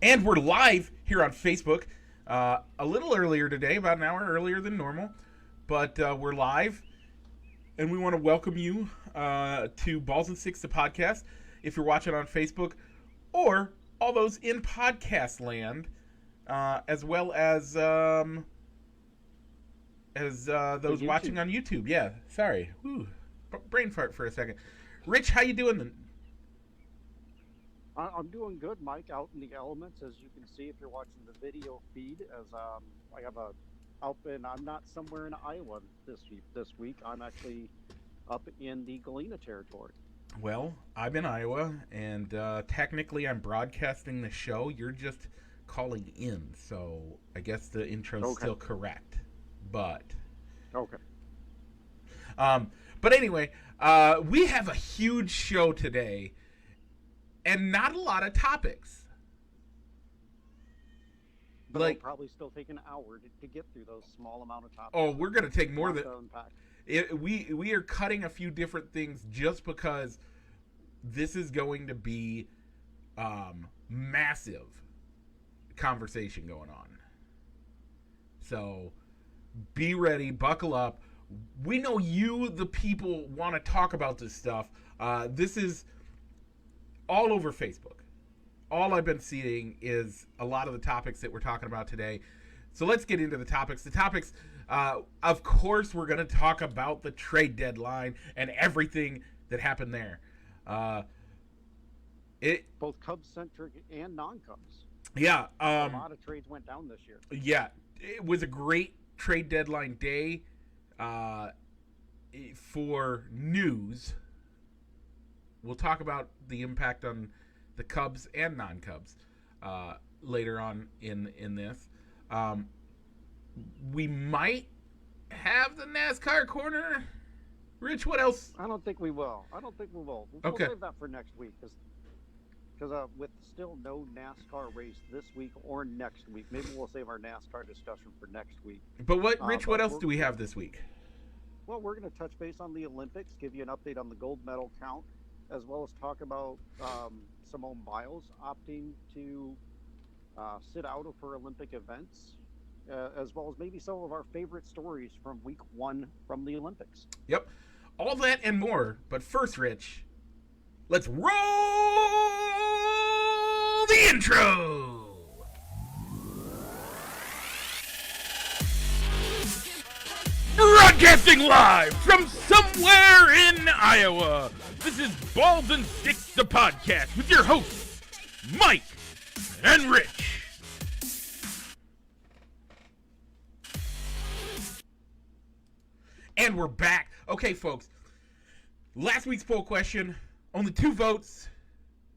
And we're live here on Facebook a little earlier today, about an hour earlier than normal. But we're live, and we want to welcome you to Balls and Sticks, the podcast. If you're watching on Facebook, or all those in podcast land, as well as those watching on YouTube. Yeah, sorry, brain fart for a second. Rich, how you doing? I'm doing good, Mike. Out in the elements, as you can see if you're watching the video feed. As I have I'm not somewhere in Iowa this week. I'm actually up in the Galena territory. Well, I'm in Iowa, and technically I'm broadcasting the show. You're just calling in, so I guess the intro's still correct. But okay. But anyway, we have a huge show today, and not a lot of topics. But it'll probably still take an hour to get through those small amount of topics. Oh, we're gonna take more than we are cutting a few different things just because this is going to be massive conversation going on. So be ready, buckle up. We know you, the people, want to talk about this stuff. This is all over Facebook. All I've been seeing is a lot of the topics that we're talking about today. So let's get into the topics. The topics, of course, we're going to talk about the trade deadline and everything that happened there. Both Cubs-centric and non-Cubs. Yeah. A lot of trades went down this year. Yeah. It was a great trade deadline day for news. We'll talk about the impact on the Cubs and non-Cubs later on in this. We might have the NASCAR corner. Rich, what else? I don't think we will. We'll save that for next week because with still no NASCAR race this week or next week, maybe we'll save our NASCAR discussion for next week. But what else do we have this week? Well, we're going to touch base on the Olympics, give you an update on the gold medal count, as well as talk about Simone Biles opting to sit out of her Olympic events, as well as maybe some of our favorite stories from week 1 from the Olympics. Yep. All that and more. But first, Rich, let's roll the intro. Broadcasting live from somewhere in Iowa. This is Balls and Sticks, the podcast, with your hosts, Mike and Rich. And we're back. Okay, folks. Last week's poll question, only 2 votes.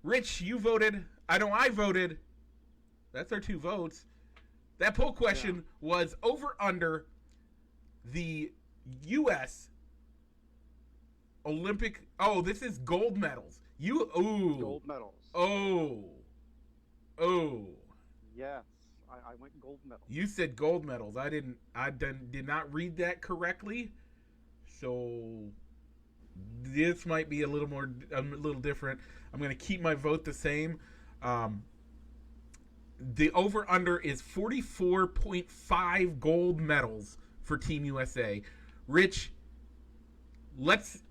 Rich, you voted. I know I voted. That's our 2 votes. That poll question was over under the U.S. Olympic. Oh, this is gold medals. Gold medals. Oh. Yes, I went gold medals. You said gold medals. I did not read that correctly. So this might be a little different. I'm going to keep my vote the same. The over under is 44.5 gold medals for Team USA. Rich, let's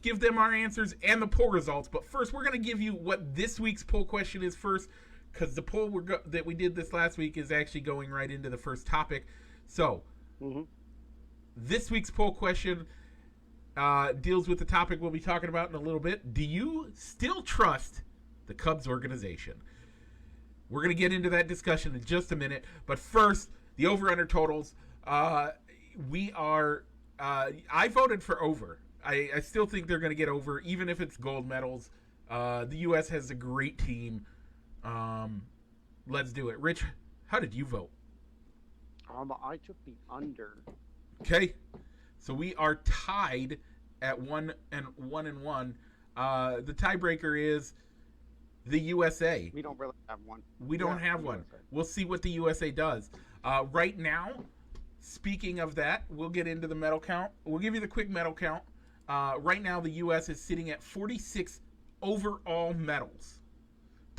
give them our answers and the poll results. But first, we're going to give you what this week's poll question is first, because the poll that we did this last week is actually going right into the first topic. So, This week's poll question deals with the topic we'll be talking about in a little bit. Do you still trust the Cubs organization? We're going to get into that discussion in just a minute. But first, the over-under totals. I voted for over. I still think they're going to get over, even if it's gold medals. The U.S. has a great team. Let's do it. Rich, how did you vote? I took the under. Okay, so we are tied at 1-1. The tiebreaker is the USA. We don't really have one. We don't have one. USA. We'll see what the USA does. Right now, speaking of that, we'll get into the medal count. We'll give you the quick medal count. Right now, the U.S. is sitting at 46 overall medals.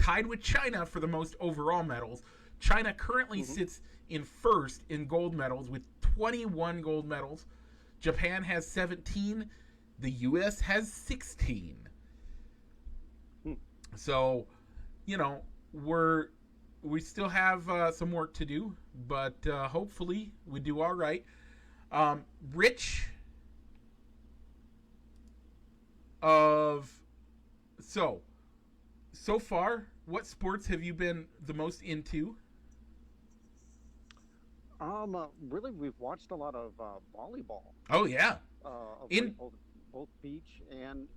tied with China for the most overall medals. China currently sits in first in gold medals with 21 gold medals. Japan has 17. The U.S. has 16. So, we still have some work to do, but hopefully we do all right. Rich, so far, what sports have you been the most into? Really, we've watched a lot of volleyball. Oh yeah, Both beach and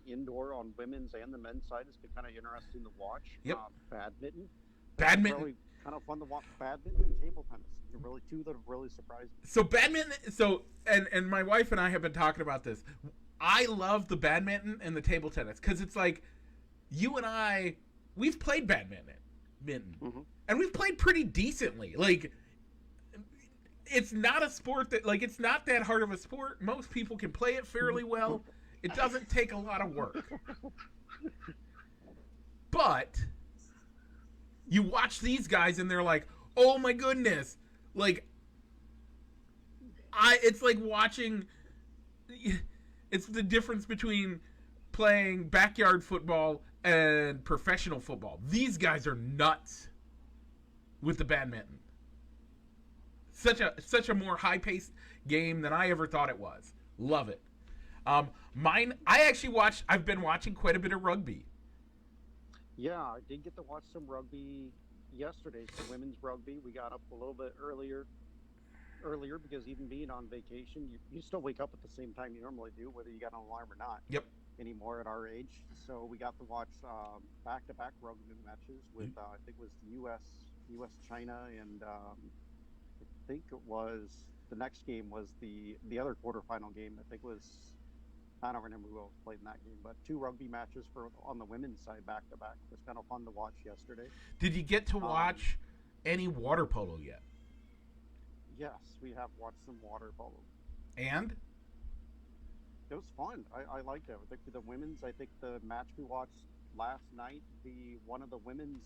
indoor on women's and the men's side has been kind of interesting to watch. Yep. Badminton. Really kind of fun to watch. Badminton and table tennis. They're really two that have really surprised me. So badminton. And my wife and I have been talking about this. I love the badminton and the table tennis because it's like you and I, we've played badminton, and we've played pretty decently. Like, it's not a sport that, like, it's not that hard of a sport. Most people can play it fairly well. It doesn't take a lot of work. But you watch these guys and they're like, oh my goodness. Like, it's like watching, it's the difference between playing backyard football and professional football. These guys are nuts with the badminton. Such a more high-paced game than I ever thought it was. Love it. I've been watching quite a bit of rugby. Yeah, I did get to watch some rugby yesterday, some women's rugby. We got up a little bit earlier because even being on vacation, you still wake up at the same time you normally do, whether you got an alarm or not. Yep. Anymore at our age. So we got to watch back-to-back rugby matches with, I think it was the U.S. China, and I think it was the next game was the other quarterfinal game. I think was, I don't remember who else played in that game, but two rugby matches on the women's side back to back. It was kind of fun to watch yesterday. Did you get to watch any water polo yet? Yes, we have watched some water polo. And? It was fun. I liked it. I think the women's, I think the match we watched last night, one of the women's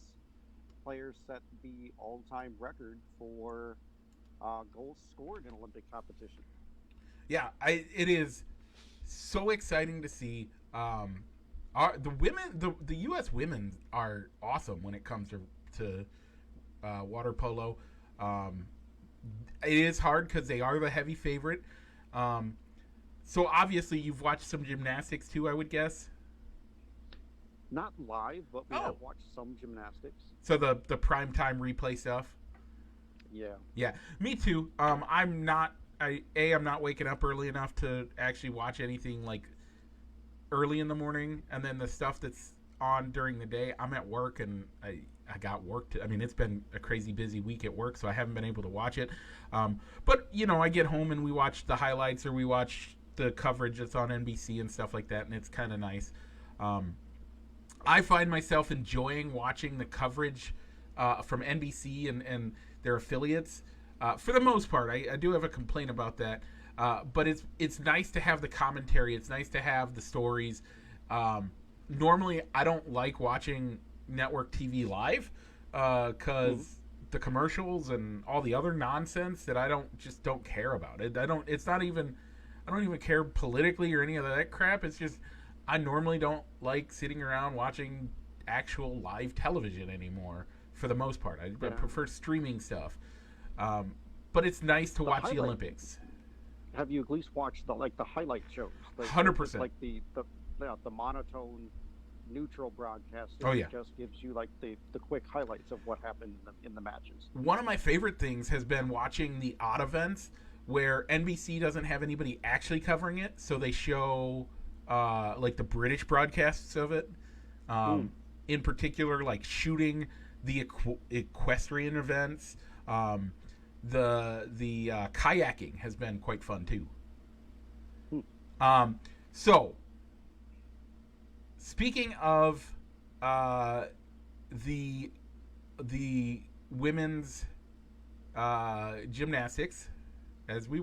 players set the all-time record for goals scored in Olympic competition. Yeah, it is so exciting to see. The women, the U.S. women are awesome when it comes to water polo. It is hard because they are the heavy favorite. So obviously you've watched some gymnastics too, I would guess. Not live, but we have watched some gymnastics. So the primetime replay stuff. Yeah, me too. I'm not waking up early enough to actually watch anything like early in the morning, and then the stuff that's on during the day. I'm at work and I got work to. I mean, it's been a crazy busy week at work, so I haven't been able to watch it. But I get home and we watch the highlights or we watch the coverage that's on NBC and stuff like that, and it's kind of nice. I find myself enjoying watching the coverage from NBC and their affiliates. For the most part, I do have a complaint about that, but it's nice to have the commentary. It's nice to have the stories. Normally, I don't like watching network TV live because the commercials and all the other nonsense that I don't care about. I don't even care politically or any of that crap. It's just I normally don't like sitting around watching actual live television anymore. For the most part, I prefer streaming stuff. But it's nice to watch the Olympics. Have you at least watched the highlight shows? 100%. Like the monotone, neutral broadcast. Just gives you like the quick highlights of what happened in the matches. One of my favorite things has been watching the odd events where NBC doesn't have anybody actually covering it, so they show like the British broadcasts of it. In particular, like shooting the equestrian events. The kayaking has been quite fun too. So speaking of the women's gymnastics, as we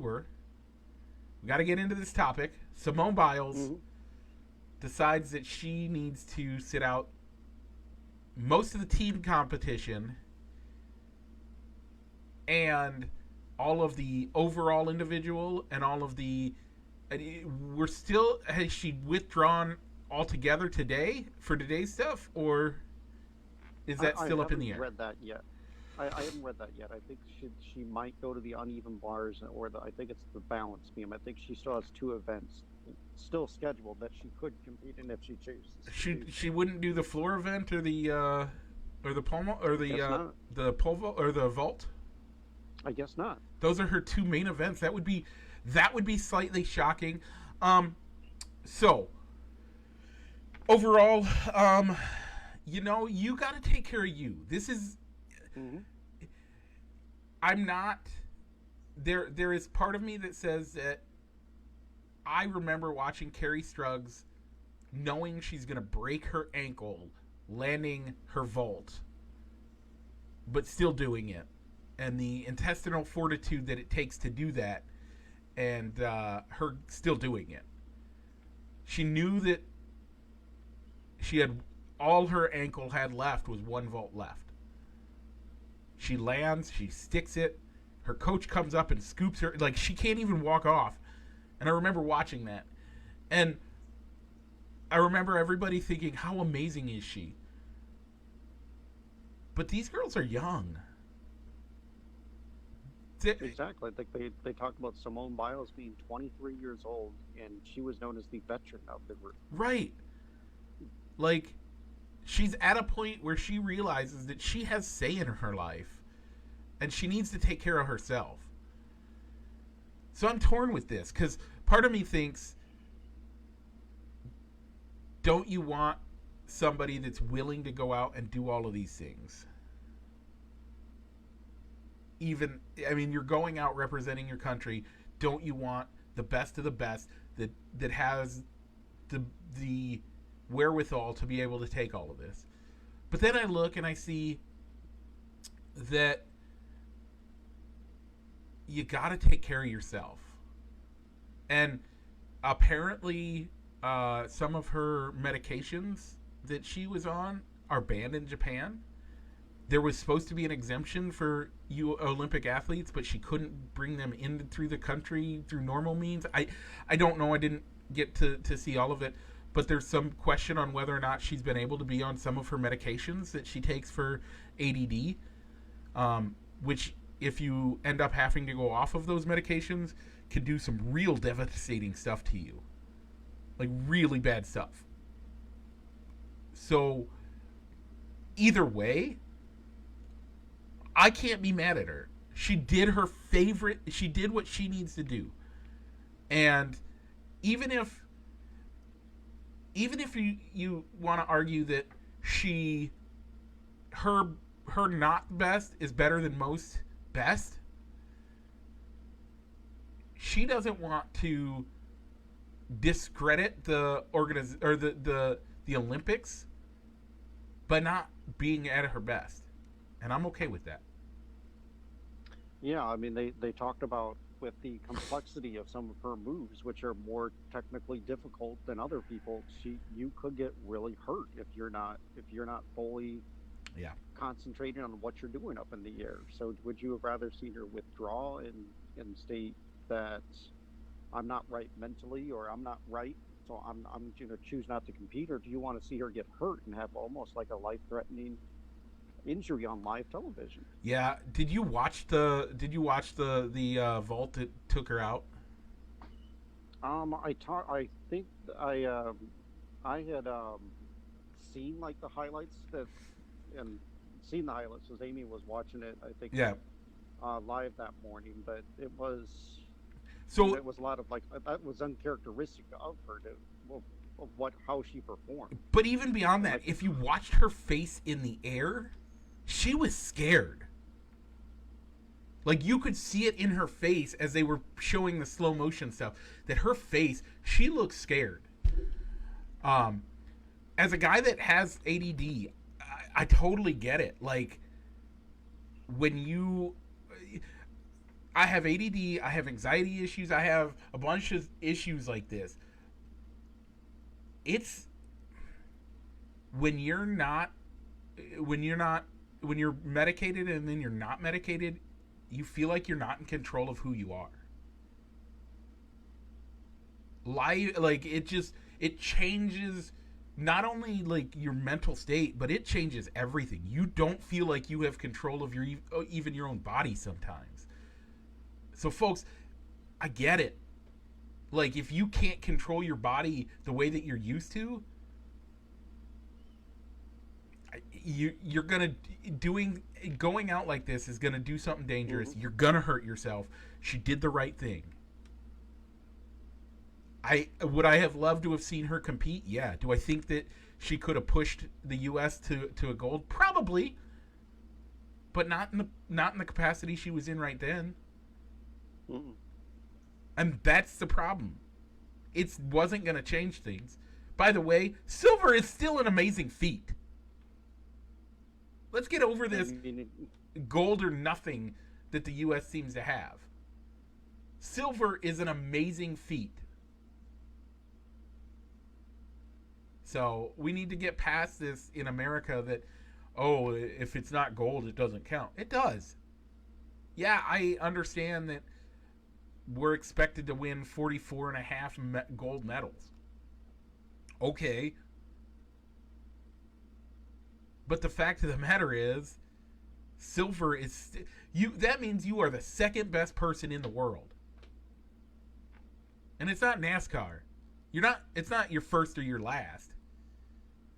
got to get into this topic. Simone Biles decides that she needs to sit out most of the team competition and all of the overall individual and all of the we're still has she withdrawn altogether today for today's stuff, or is that still up in the air? I haven't read that yet. I haven't read that yet. I think she might go to the uneven bars, or I think it's the balance beam. I think she still has 2 events still scheduled that she could compete in if she chooses. She wouldn't do the floor event or the pommel or the pole vault or the vault. I guess not. Those are her 2 main events. That would be slightly shocking. So overall, you got to take care of you. This is. Mm-hmm. I'm not. There is part of me that says that I remember watching Carrie Struggs, knowing she's going to break her ankle, landing her vault, but still doing it, and the intestinal fortitude that it takes to do that, and her still doing it. She knew that she had all her ankle had left was 1 vault left. She lands, she sticks it. Her coach comes up and scoops her. Like, she can't even walk off. And I remember watching that. And I remember everybody thinking, how amazing is she? But these girls are young. Exactly. I think they talked about Simone Biles being 23 years old, and she was known as the veteran of the group. Right. Like, she's at a point where she realizes that she has say in her life, and she needs to take care of herself. So I'm torn with this, because part of me thinks, don't you want somebody that's willing to go out and do all of these things? Even, I mean, you're going out representing your country. Don't you want the best of the best that has the wherewithal to be able to take all of this? But then I look and I see that you got to take care of yourself. And apparently some of her medications that she was on are banned in Japan. There was supposed to be an exemption for you Olympic athletes, but she couldn't bring them in through the country through normal means. I don't know. I didn't get to see all of it. But there's some question on whether or not she's been able to be on some of her medications that she takes for ADD, which, if you end up having to go off of those medications, can do some real devastating stuff to you. Like, really bad stuff. So, either way, I can't be mad at her. She did her favorite. She did what she needs to do. And even if you want to argue that her not best is better than most best, she doesn't want to discredit the the Olympics by not being at her best. And I'm okay with that. Yeah, I mean, they talked about with the complexity of some of her moves, which are more technically difficult than other people, you could get really hurt if you're not fully concentrating on what you're doing up in the air. So would you have rather seen her withdraw and state that I'm not right mentally, or I'm not right, so I'm going to choose not to compete? Or do you want to see her get hurt and have almost like a life-threatening injury on live television? Yeah. Did you watch the vault that took her out? I think I had seen like the highlights and seen the highlights as Amy was watching it. I think live that morning, but it was a lot of like that was uncharacteristic of her how she performed. But even beyond that, if you watched her face in the air, she was scared. Like, you could see it in her face as they were showing the slow motion stuff, that her face, she looked scared. As a guy that has ADD, I totally get it. Like, I have ADD, I have anxiety issues, I have a bunch of issues like this. It's when you're not when you're medicated and then you're not medicated, you feel like you're not in control of who you are. Like it changes not only like your mental state, but it changes everything. You don't feel like you have control of even your own body sometimes. So folks, I get it. Like if you can't control your body the way that you're used to, you're gonna going out like this is gonna do something dangerous. Mm-hmm. You're gonna hurt yourself. She did the right thing. Would I have loved to have seen her compete? Yeah. Do I think that she could have pushed the U.S. to a gold? Probably, but not in the capacity she was in right then. Mm-mm. And that's the problem. It wasn't going to change things. By the way, silver is still an amazing feat. Let's get over this gold or nothing that the U.S. seems to have. Silver is an amazing feat. So we need to get past this in America that, oh, if it's not gold, it doesn't count. It does. Yeah, I understand that we're expected to win 44 and a half gold medals. Okay. But the fact of the matter is, silver is that means you are the second best person in the world. And it's not NASCAR. It's not your first or your last.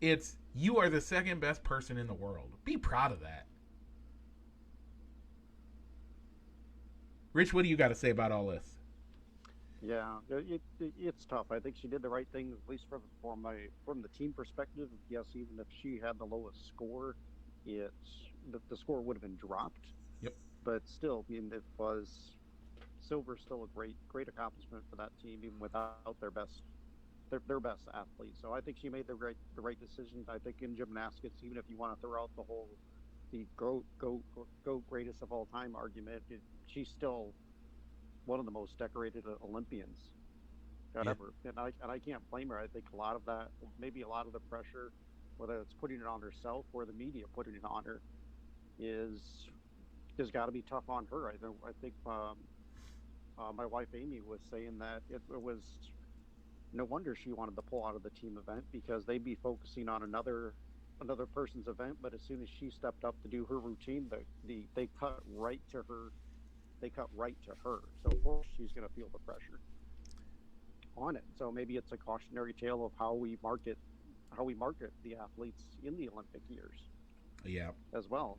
It's you are the second best person in the world. Be proud of that. Rich, what do you got to say about all this? Yeah, it's tough. I think she did the right thing, at least from the team perspective. Yes, even if she had the lowest score, the score would have been dropped. Yep. But still, I mean, it was silver. Still a great accomplishment for that team, even without their best athletes. So I think she made the right decision. I think in gymnastics, even if you want to throw out the go greatest of all time argument, she's still one of the most decorated Olympians ever. And I can't blame her. I think a lot of the pressure, whether it's putting it on herself or the media putting it on her, has got to be tough on her. I think my wife Amy was saying that it was no wonder she wanted to pull out of the team event, because they'd be focusing on another person's event. But as soon as she stepped up to do her routine, they cut right to her. So of course she's going to feel the pressure on it. So maybe it's a cautionary tale of how we market the athletes in the Olympic years. Yeah. As well.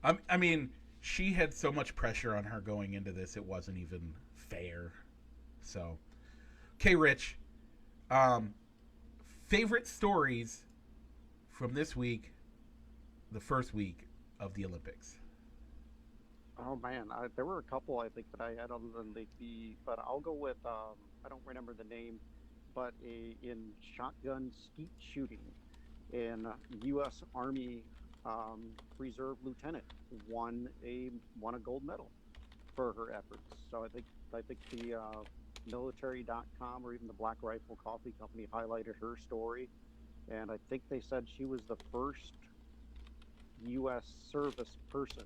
I mean, she had so much pressure on her going into this, it wasn't even fair. So, okay, Rich. Favorite stories from this week, the first week of the Olympics? Oh man, there were a couple I think that I had other than but I'll go with I don't remember the name, but in shotgun skeet shooting, an U.S. Army reserve lieutenant won a gold medal for her efforts. So I think the military.com or even the Black Rifle Coffee Company highlighted her story, and I think they said she was the first U.S. service person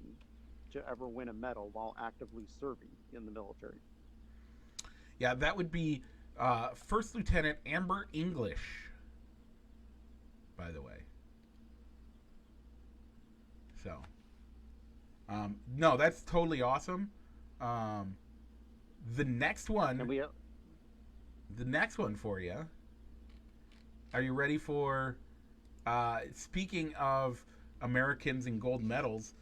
to ever win a medal while actively serving in the military. Yeah, that would be First Lieutenant Amber English, by the way. So, no, that's totally awesome. The next one for you. Are you ready for? Speaking of Americans and gold medals.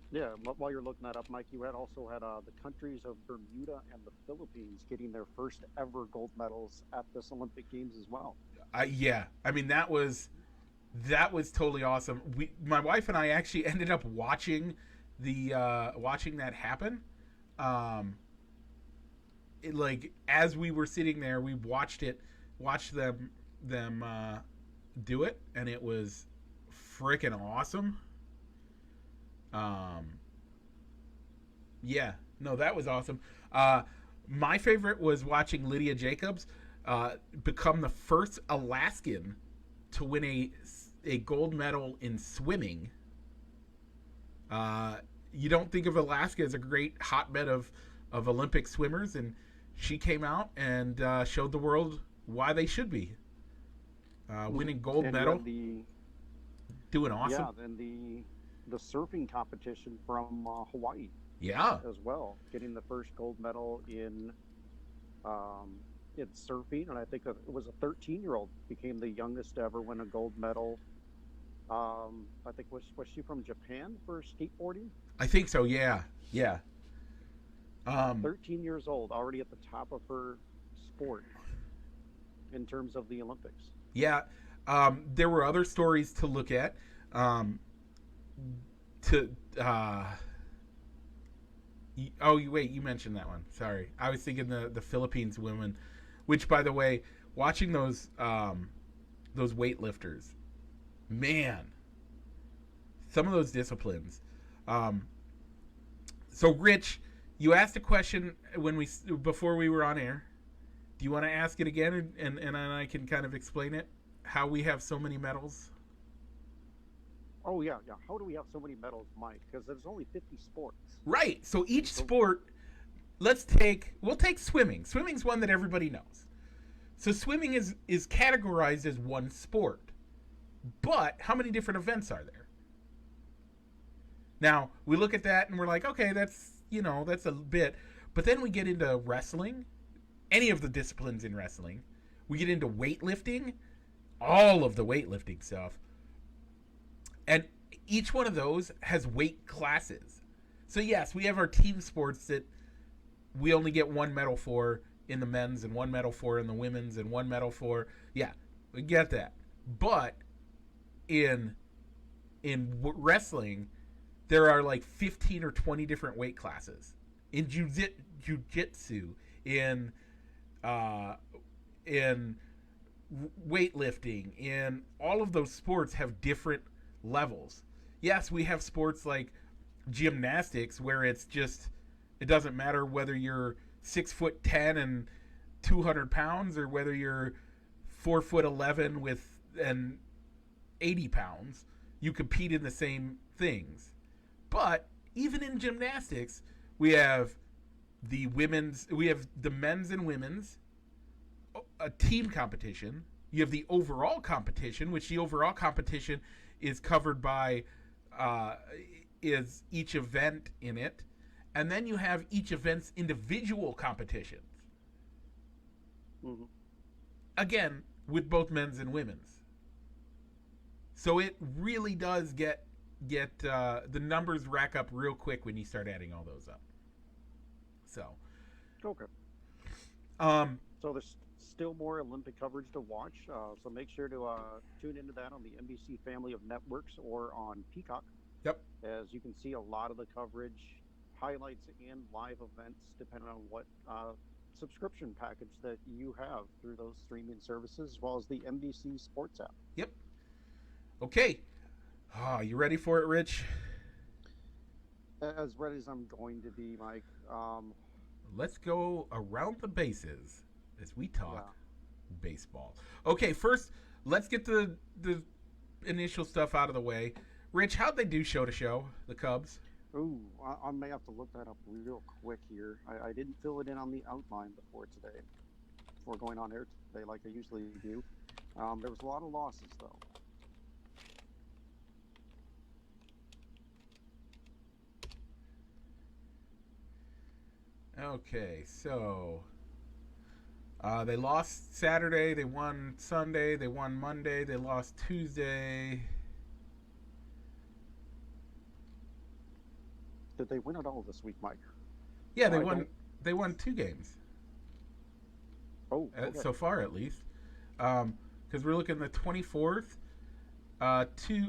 Yeah, while you're looking that up, Mike, you also had the countries of Bermuda and the Philippines getting their first ever gold medals at this Olympic Games as well. Yeah, I mean that was totally awesome. My wife and I actually ended up watching that happen. Like as we were sitting there, we watched them do it, and it was freaking awesome. Yeah, No, that was awesome. My favorite was watching Lydia Jacobs become the first Alaskan to win a gold medal in swimming. You don't think of Alaska as a great hotbed of Olympic swimmers, and she came out and showed the world why they should be. Winning gold And medal, doing awesome. Yeah, and the surfing competition from Hawaii Yeah, as well, getting the first gold medal in surfing, and I think it was a 13-year-old became the youngest to ever win a gold medal. I think was she from Japan for skateboarding? I think so. Yeah, yeah. 13 years old, already at the top of her sport in terms of the Olympics. Yeah. There were other stories to look at. To wait, you mentioned that one. Sorry, I was thinking the Philippines women, which, by the way, watching those weightlifters, man, some of those disciplines. So, Rich, you asked a question before we were on air. Do you want to ask it again, and I can kind of explain it? How we have so many medals? Oh yeah, yeah. How do we have so many medals, Mike? Because there's only 50 sports. Right. So each sport, we'll take swimming. Swimming's one that everybody knows. So swimming is categorized as one sport. But how many different events are there? Now, we look at that and we're like, okay, that's a bit. But then we get into wrestling, any of the disciplines in wrestling. We get into weightlifting, all of the weightlifting stuff. And each one of those has weight classes. So yes, we have our team sports that we only get one medal for in the men's and one medal for in the women's and one medal for. Yeah, we get that. But in wrestling, there are like 15 or 20 different weight classes. In jiu-jitsu, in weightlifting, in all of those sports have different levels. Yes, we have sports like gymnastics where it doesn't matter whether you're 6'10" and 200 pounds or whether you're 4'11" and 80 pounds. You compete in the same things. But even in gymnastics, we have the men's and women's, a team competition. You have the overall competition, which the overall competition is covered by is each event in it, and then you have each event's individual competitions. Mm-hmm. Again, with both men's and women's. So it really does get the numbers rack up real quick when you start adding all those up. So. Okay. So there's still more Olympic coverage to watch. So make sure to tune into that on the NBC family of networks or on Peacock. Yep. As you can see a lot of the coverage, highlights, and live events, depending on what subscription package that you have through those streaming services, as well as the NBC Sports app. Yep. Okay. You ready for it, Rich? As ready as I'm going to be, Mike. Let's go around the bases as we talk baseball. Okay, first, let's get the initial stuff out of the way. Rich, how'd they do show to show, the Cubs? Ooh, I may have to look that up real quick here. I didn't fill it in on the outline before going on air today like I usually do. There was a lot of losses, though. Okay, so they lost Saturday, they won Sunday, they won Monday, they lost Tuesday. Did they win it all this week, Mike? Yeah, they won. They won 2 games. Oh, okay. So far at least, because we're looking at the 24th.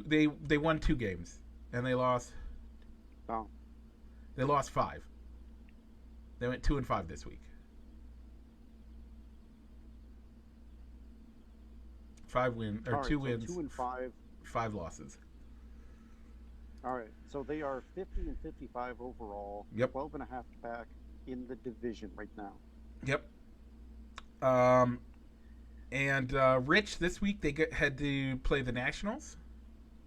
They won 2 games and they lost. Oh. They lost 5. They went 2-5 this week. 2 wins, 2-5. 5 losses. All right. So they are 50 and 55 overall. Yep. 12 and a half back in the division right now. Yep. And Rich, this week they had to play the Nationals.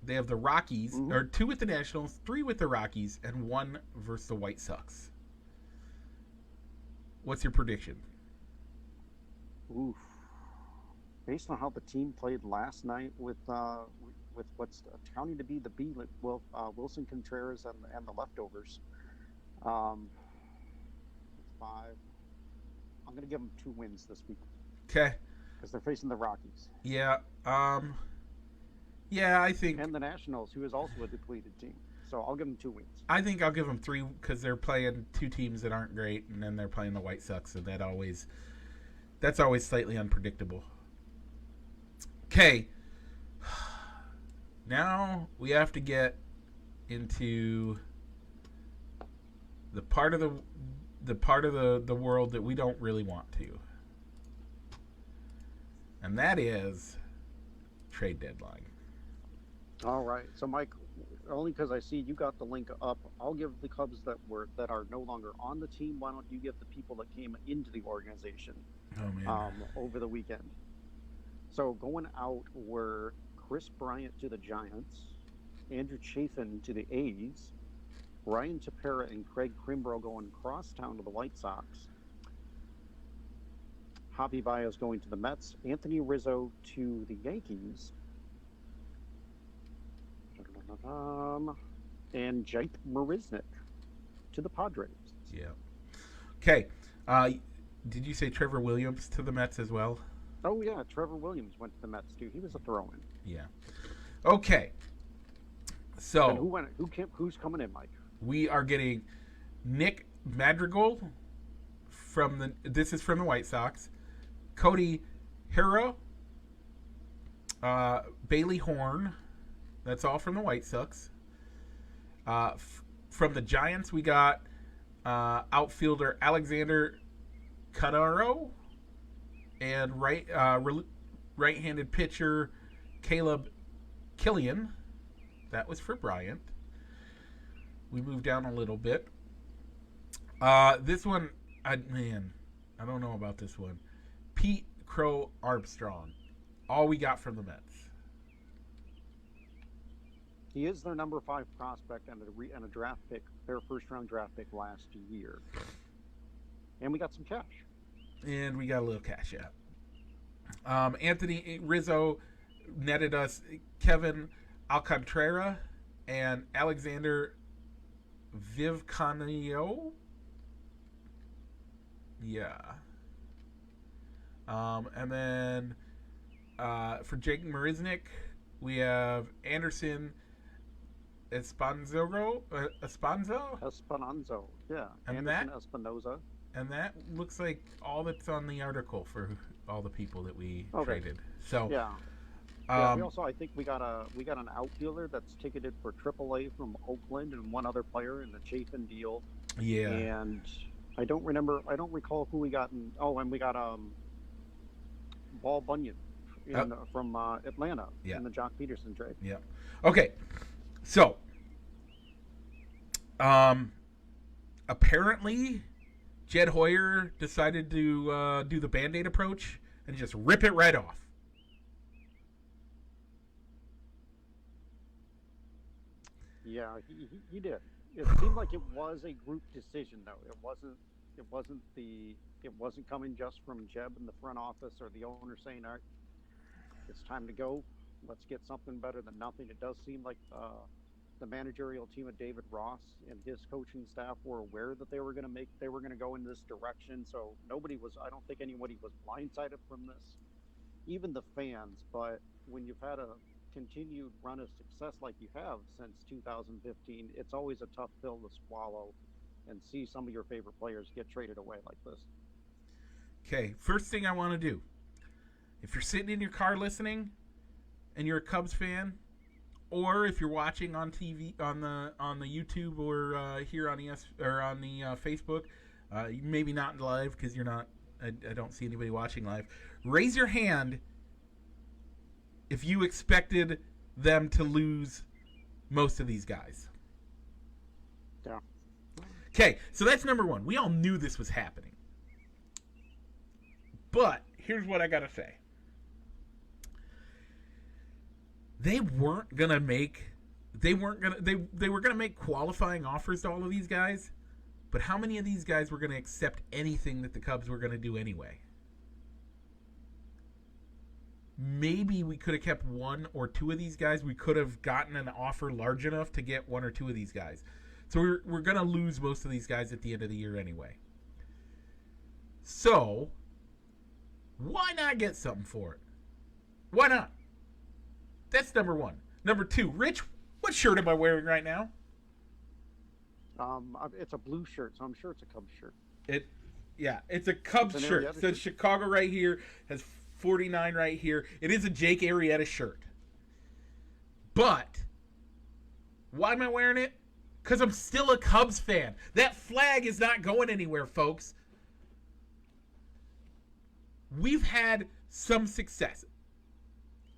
They have the Rockies, or 2 with the Nationals, 3 with the Rockies, and 1 versus the White Sox. What's your prediction? Oof. Based on how the team played last night with what's accounting to be the Wilson Contreras and the leftovers, 5. I'm going to give them 2 wins this week. Okay. Because they're facing the Rockies. Yeah. Yeah, I think. And the Nationals, who is also a depleted team. So I'll give them 2 wins. I think I'll give them 3 because they're playing 2 teams that aren't great, and then they're playing the White Sox, and that's always slightly unpredictable. Okay. Now we have to get into the part of the world that we don't really want to. And that is trade deadline. All right. So Mike, only because I see you got the link up, I'll give the Cubs that are no longer on the team. Why don't you give the people that came into the organization over the weekend? So going out were Chris Bryant to the Giants, Andrew Chafin to the A's, Ryan Tepera and Craig Kimbrough going crosstown to the White Sox, Javi Baez going to the Mets, Anthony Rizzo to the Yankees, and Jake Marisnick to the Padres. Yeah. Okay. Did you say Trevor Williams to the Mets as well? Oh, yeah. Trevor Williams went to the Mets, too. He was a throw-in. Yeah. Okay. So. And who's coming in, Mike? We are getting Nick Madrigal this is from the White Sox. Cody Hero. Bailey Horn. That's all from the White Sox. From the Giants, we got outfielder Alexander Cadaro and right-handed pitcher Caleb Killian. That was for Bryant. We moved down a little bit. This one, I don't know about this one. Pete Crow Armstrong. All we got from the Mets. He is their number 5 prospect and a draft pick, their first-round draft pick last year. And we got some cash. And we got a little cash, yeah. Anthony Rizzo netted us Kevin Alcantara and Alexander Vivcanio. Yeah. And then for Jake Marisnick, we have Anderson Espanzo, yeah. And Anderson Espinoza. And that looks like all that's on the article for all the people that we traded. So yeah. We also, I think we got an outfielder that's ticketed for AAA from Oakland and one other player in the Chafin deal. Yeah. And I don't recall who we got and we got Ball Bunyan from Atlanta in the Jock Peterson trade. Yeah. Okay. So, apparently, Jed Hoyer decided to do the Band-Aid approach and just rip it right off. Yeah, he did. It seemed like it was a group decision, though. It wasn't coming just from Jeb in the front office or the owner saying, "All right, it's time to go. Let's get something better than nothing." It does seem like the managerial team of David Ross and his coaching staff were aware that they were going to go in this direction. So I don't think anybody was blindsided from this, even the fans. But when you've had a continued run of success like you have since 2015, it's always a tough pill to swallow and see some of your favorite players get traded away like this. Okay, first thing I want to do, if you're sitting in your car listening and you're a Cubs fan, or if you're watching on TV on the YouTube or here on on the Facebook, maybe not live because you're not. I don't see anybody watching live. Raise your hand if you expected them to lose most of these guys. Yeah. Okay, so that's number one. We all knew this was happening. But here's what I gotta say. They were gonna make qualifying offers to all of these guys, but how many of these guys were gonna accept anything that the Cubs were gonna do anyway? Maybe we could have kept one or two of these guys. We could have gotten an offer large enough to get one or two of these guys. So we're going to lose most of these guys at the end of the year anyway. So, why not get something for it? Why not? That's number one. Number two, Rich, what shirt am I wearing right now? It's a blue shirt, so I'm sure it's a Cubs shirt. It's a Cubs shirt. It says Chicago right here, has 49 right here. It is a Jake Arrieta shirt. But why am I wearing it? Because I'm still a Cubs fan. That flag is not going anywhere, folks. We've had some success.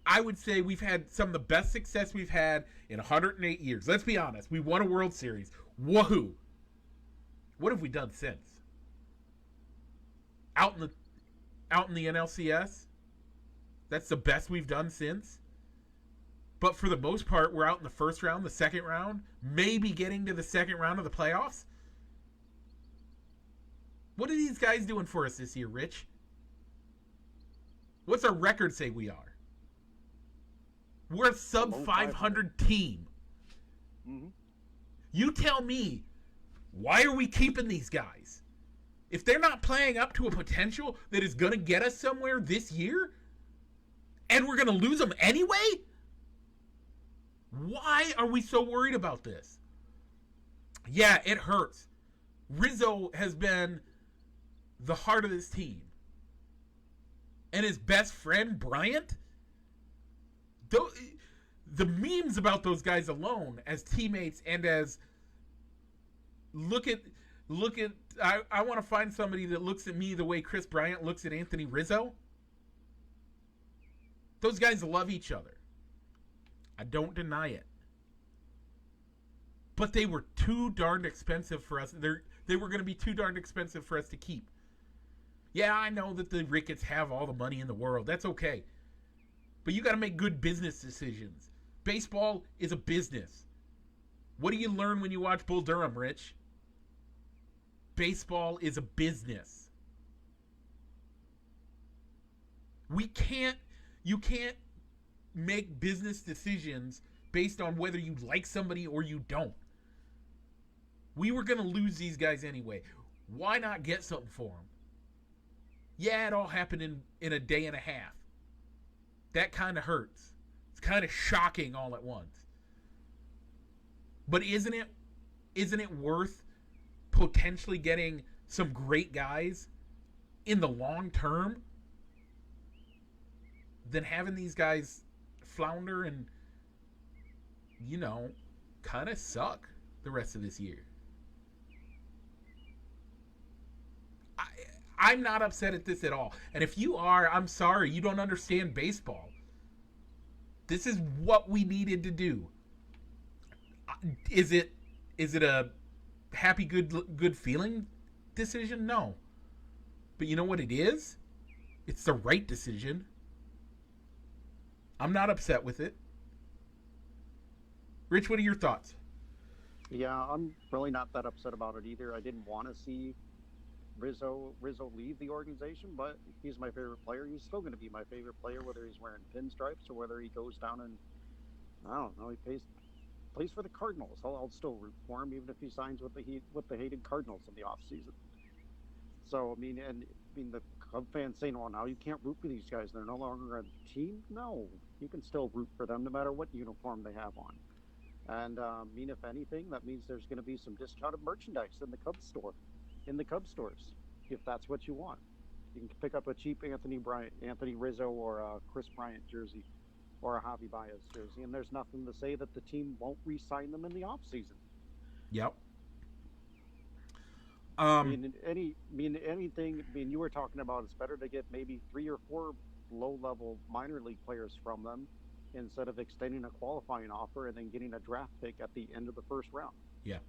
I would say we've had some of the best success we've had in 108 years. Let's be honest. We won a World Series. Woohoo. What have we done since? Out in the NLCS? That's the best we've done since. But for the most part, we're out in the first round, the second round, maybe getting to the second round of the playoffs. What are these guys doing for us this year, Rich? What's our record say we are? We're a sub 500 team. Mm-hmm. You tell me, why are we keeping these guys? If they're not playing up to a potential that is going to get us somewhere this year, and we're going to lose them anyway? Why are we so worried about this? Yeah, it hurts. Rizzo has been the heart of this team. And his best friend, Bryant? The memes about those guys alone as teammates and as look at I want to find somebody that looks at me the way Chris Bryant looks at Anthony Rizzo. Those guys love each other. I don't deny it. But they were too darn expensive for us. They were going to be too darn expensive for us to keep. Yeah, I know that the Ricketts have all the money in the world. That's okay. But you got to make good business decisions. Baseball is a business. What do you learn when you watch Bull Durham, Rich? Baseball is a business. You can't make business decisions based on whether you like somebody or you don't. We were going to lose these guys anyway. Why not get something for them? Yeah, it all happened in a day and a half. That kind of hurts. It's kind of shocking all at once. But isn't it worth potentially getting some great guys in the long term than having these guys flounder and, kind of suck the rest of this year? I'm not upset at this at all. And if you are, I'm sorry. You don't understand baseball. This is what we needed to do. Is it a happy, good feeling decision? No. But you know what it is? It's the right decision. I'm not upset with it. Rich, what are your thoughts? Yeah, I'm really not that upset about it either. I didn't want to see Rizzo leave the organization, but he's my favorite player. He's still going to be my favorite player, whether he's wearing pinstripes or whether he goes down and, I don't know, he plays for the Cardinals. I'll still root for him, even if he signs with the hated Cardinals in the offseason. So, the Cub fans saying, well, now you can't root for these guys. They're no longer on the team. No, you can still root for them no matter what uniform they have on. And, if anything, that means there's going to be some discounted merchandise in the Cubs stores, if that's what you want. You can pick up a cheap Anthony Rizzo or a Chris Bryant jersey or a Javi Baez jersey, and there's nothing to say that the team won't re-sign them in the offseason. Yep. Anything. You were talking about it's better to get maybe 3 or 4 low-level minor league players from them instead of extending a qualifying offer and then getting a draft pick at the end of the first round. Yeah.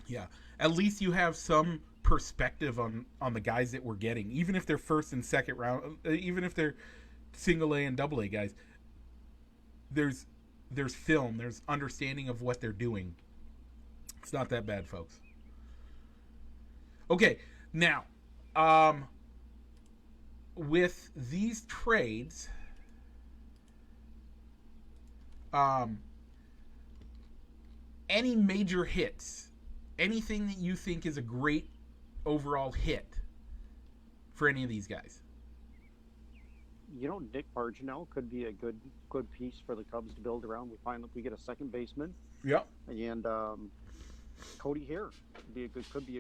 Yeah. At least you have some perspective on the guys that we're getting, even if they're first and second round, even if they're single A and double A guys. There's film, there's understanding of what they're doing. It's not that bad, folks. Okay, now, with these trades, any major hits, anything that you think is a great overall hit for any of these guys? Nick Barginell could be a good piece for the Cubs to build around. We get a second baseman. Yep. And Cody Hare could be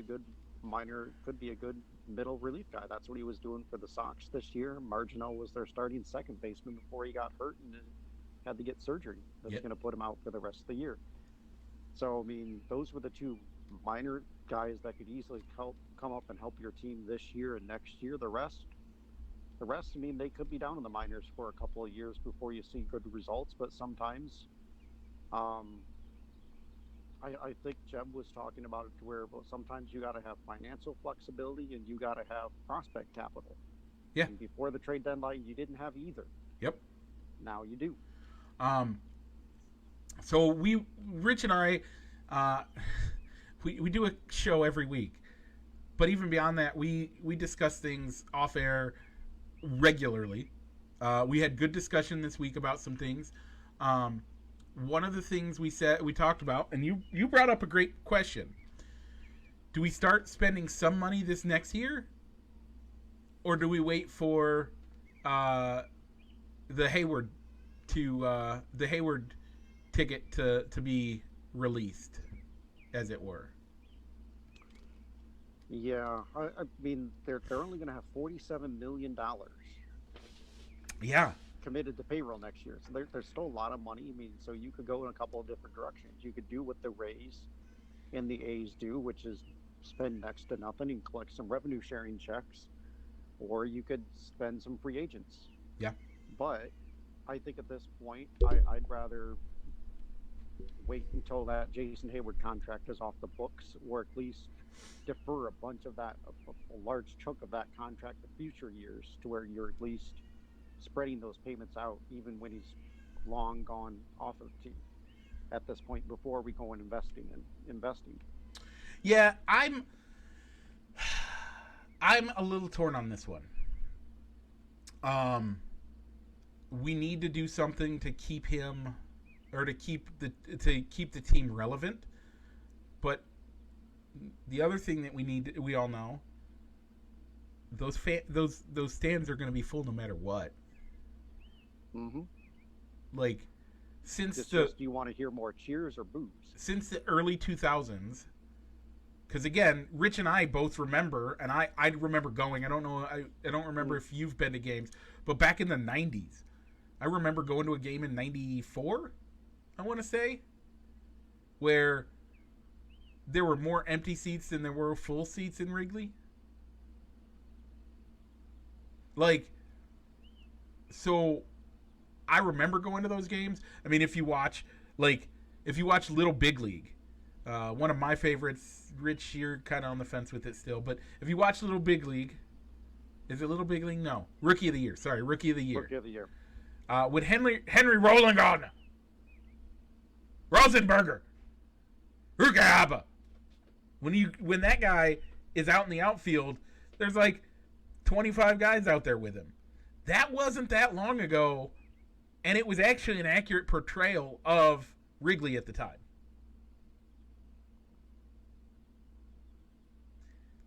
a good middle relief guy. That's what he was doing for the Sox this year. Marginell was their starting second baseman before he got hurt and had to get surgery. That's going to put him out for the rest of the year. So, I mean, those were the two minor guys that could easily come up and help your team this year and next year. The rest, I mean, they could be down in the minors for a couple of years before you see good results. But sometimes, I think Jeb was talking about it to where, well, sometimes you got to have financial flexibility and you got to have prospect capital. Yeah. And before the trade deadline, you didn't have either. Yep. Now you do. So Rich and I, we do a show every week, but even beyond that, we discuss things off air regularly. We had good discussion this week about some things. One of the things we talked about, and you brought up a great question. Do we start spending some money this next year, or do we wait for the Hayward ticket to be released, as it were? Yeah, I mean they're only going to have $47 million. Yeah. Committed to payroll next year, so there's still a lot of money. I mean, so you could go in a couple of different directions. You could do what the Rays and the A's do, which is spend next to nothing and collect some revenue sharing checks, or you could spend some free agents. Yeah. But I think at this point, I'd rather wait until that Jason Hayward contract is off the books, or at least defer a bunch of that, a large chunk of that contract to future years, to where you're at least spreading those payments out even when he's long gone off of the team at this point, before we go and investing. Yeah, I'm a little torn on this one. We need to do something to keep him, or to keep the team relevant. But the other thing that we all know, those stands are going to be full no matter what. Mm-hmm. Like, since do you want to hear more cheers or boos? Since the early 2000s, because again, Rich and I both remember, and I remember going. I don't know. I don't remember if you've been to games, but back in the 90s, I remember going to a game in '94. I want to say, where there were more empty seats than there were full seats in Wrigley. Like, so I remember going to those games. I mean, if you watch Little Big League, one of my favorites. Rich, you're kind of on the fence with it still, but if you watch Little Big League, is it Little Big League? No, Rookie of the Year. Sorry, Rookie of the Year. Rookie of the Year. With Henry Rosengarten, Rosenberger, Rukaaba. When that guy is out in the outfield, there's like 25 guys out there with him. That wasn't that long ago, and it was actually an accurate portrayal of Wrigley at the time.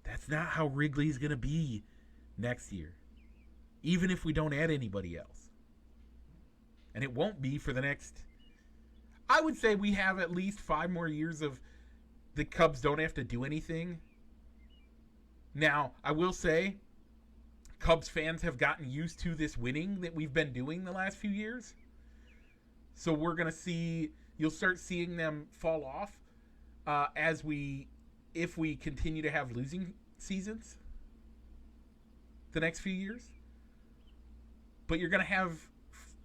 That's not how Wrigley's going to be next year, even if we don't add anybody else. And it won't be for the next, I would say we have at least 5 more years of the Cubs don't have to do anything. Now, I will say, Cubs fans have gotten used to this winning that we've been doing the last few years. So we're going to see, you'll start seeing them fall off if we continue to have losing seasons the next few years. But you're going to have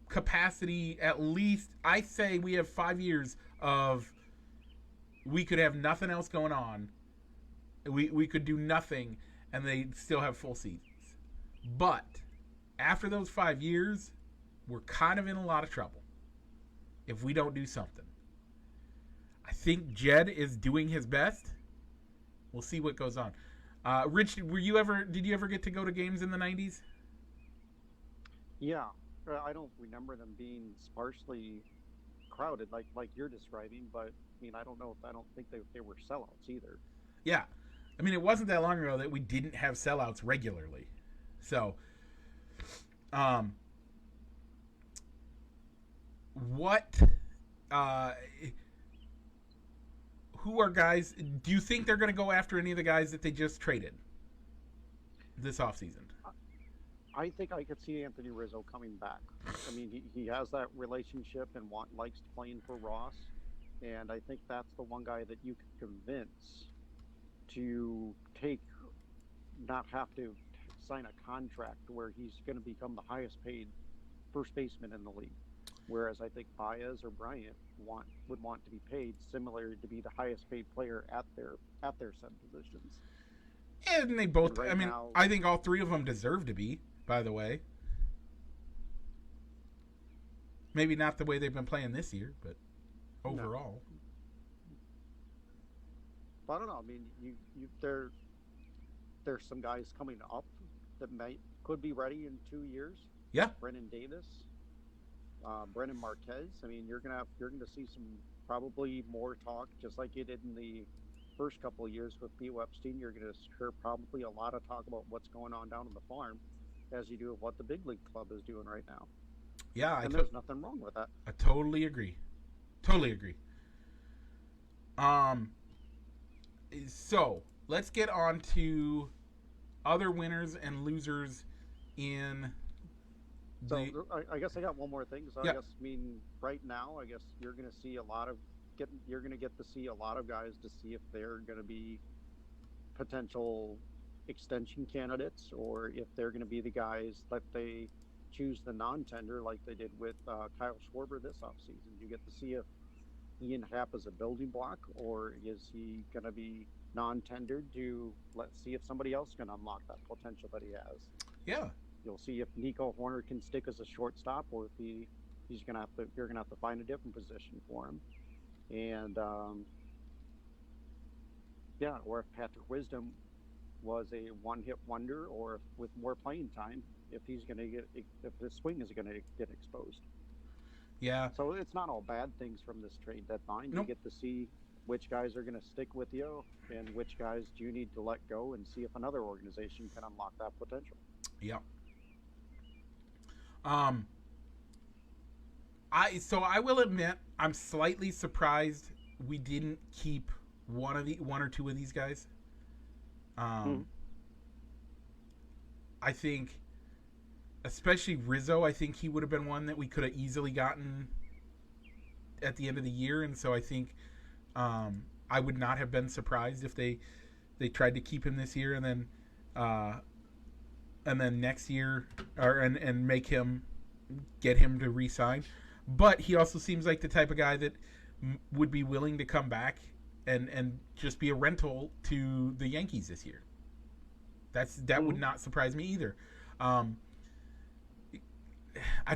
capacity, at least, I say we have 5 years of we could have nothing else going on. We could do nothing, and they'd still have full seasons. But after those 5 years, we're kind of in a lot of trouble if we don't do something. I think Jed is doing his best. We'll see what goes on. Rich, did you ever get to go to games in the 90s? Yeah, I don't remember them being sparsely crowded like you're describing, but I mean, I don't think they were sellouts either. Yeah. I mean, it wasn't that long ago that we didn't have sellouts regularly. So, what, who are guys, do you think they're going to go after any of the guys that they just traded this offseason? I think I could see Anthony Rizzo coming back. I mean, he has that relationship and likes playing for Ross, and I think that's the one guy that you can convince to not have to sign a contract where he's going to become the highest paid first baseman in the league. Whereas I think Baez or Bryant would want to be paid similar to be the highest paid player at their said positions. And they both, right, I mean, now, I think all three of them deserve to be, by the way. Maybe not the way they've been playing this year, but overall. No. I don't know. I mean, there's some guys coming up that could be ready in 2 years. Yeah. Brennan Davis, Brennan Marquez. I mean, you're gonna see some probably more talk, just like you did in the first couple of years with B. Epstein. You're gonna hear probably a lot of talk about what's going on down on the farm, as you do with what the big league club is doing right now. Yeah, and there's nothing wrong with that. I totally agree. Totally agree. So let's get on to other winners and losers in. So I guess I got one more thing. So yeah. I guess, I mean, right now, I guess you're going to see you're going to get to see a lot of guys to see if they're going to be potential extension candidates, or if they're going to be the guys that they choose the non-tender like they did with Kyle Schwarber this offseason. You get to see if Ian Happ is a building block, or is he going to be non-tendered to see if somebody else can unlock that potential that he has. Yeah. You'll see if Nico Horner can stick as a shortstop, or if you're going to have to find a different position for him. And or if Patrick Wisdom was a one-hit wonder, or if with more playing time, if the swing is going to get exposed. Yeah. So it's not all bad things from this trade deadline. Nope. You get to see which guys are going to stick with you and which guys do you need to let go, and see if another organization can unlock that potential. Yeah. I will admit I'm slightly surprised we didn't keep one or two of these guys. I think, especially Rizzo, I think he would have been one that we could have easily gotten at the end of the year, and so I think I would not have been surprised if they tried to keep him this year and then next year and get him to re-sign. But he also seems like the type of guy that would be willing to come back and just be a rental to the Yankees this year. That would not surprise me either. I